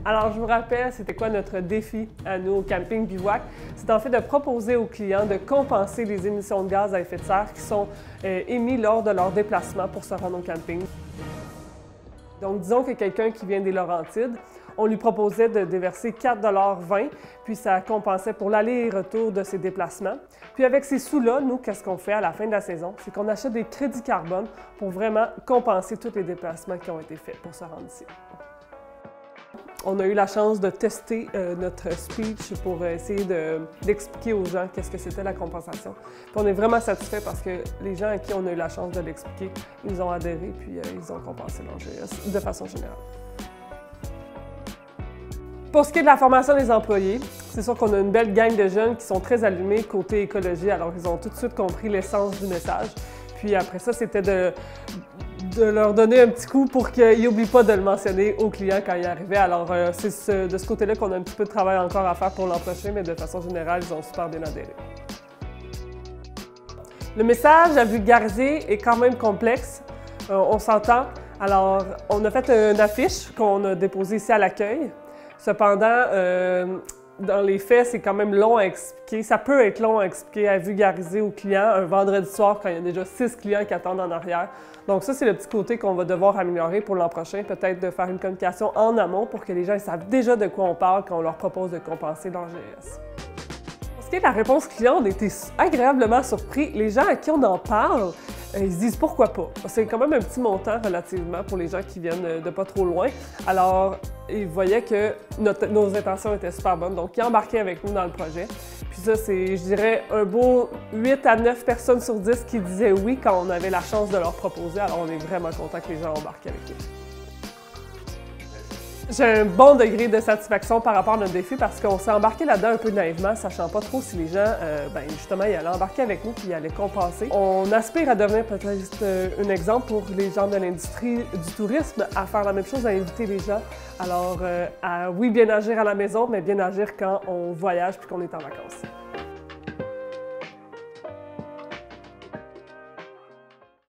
Alors, je vous rappelle, c'était quoi notre défi à nous au Camping Bivouac? C'est en fait de proposer aux clients de compenser les émissions de gaz à effet de serre qui sont émis lors de leur déplacement pour se rendre au camping. Donc, disons que quelqu'un qui vient des Laurentides, on lui proposait de déverser 4,20 $, puis ça compensait pour l'aller et retour de ses déplacements. Puis avec ces sous-là, nous, qu'est-ce qu'on fait à la fin de la saison? C'est qu'on achète des crédits carbone pour vraiment compenser tous les déplacements qui ont été faits pour se rendre ici. On a eu la chance de tester notre speech pour essayer d'expliquer aux gens qu'est-ce que c'était la compensation. Puis on est vraiment satisfait parce que les gens à qui on a eu la chance de l'expliquer, ils ont adhéré puis ils ont compensé leur GES de façon générale. Pour ce qui est de la formation des employés, c'est sûr qu'on a une belle gang de jeunes qui sont très allumés côté écologie, alors ils ont tout de suite compris l'essence du message. Puis après ça, c'était de leur donner un petit coup pour qu'ils n'oublient pas de le mentionner aux clients quand ils arrivaient. Alors, c'est de ce côté-là qu'on a un petit peu de travail encore à faire pour l'an prochain, mais de façon générale, ils ont super bien adhéré. Le message à vulgariser est quand même complexe, on s'entend. Alors, on a fait une affiche qu'on a déposée ici à l'accueil. Cependant, dans les faits, c'est quand même long à expliquer. Ça peut être long à expliquer, à vulgariser aux clients un vendredi soir quand il y a déjà 6 clients qui attendent en arrière. Donc ça, c'est le petit côté qu'on va devoir améliorer pour l'an prochain, peut-être de faire une communication en amont pour que les gens savent déjà de quoi on parle quand on leur propose de compenser leur GES. Pour ce qui est de la réponse client, on a été agréablement surpris. Les gens à qui on en parle, ils se disent pourquoi pas. C'est quand même un petit montant relativement pour les gens qui viennent de pas trop loin. Alors, ils voyaient que nos intentions étaient super bonnes, donc ils embarquaient avec nous dans le projet. Puis ça, c'est, je dirais, un beau 8 à 9 personnes sur 10 qui disaient oui quand on avait la chance de leur proposer. Alors, on est vraiment content que les gens embarquent avec nous. J'ai un bon degré de satisfaction par rapport à notre défi parce qu'on s'est embarqué là-dedans un peu naïvement, sachant pas trop si les gens, justement, ils allaient embarquer avec nous puis ils allaient compenser. On aspire à devenir peut-être un exemple pour les gens de l'industrie du tourisme, à faire la même chose, à inviter les gens. Alors, à oui, bien agir à la maison, mais bien agir quand on voyage puis qu'on est en vacances.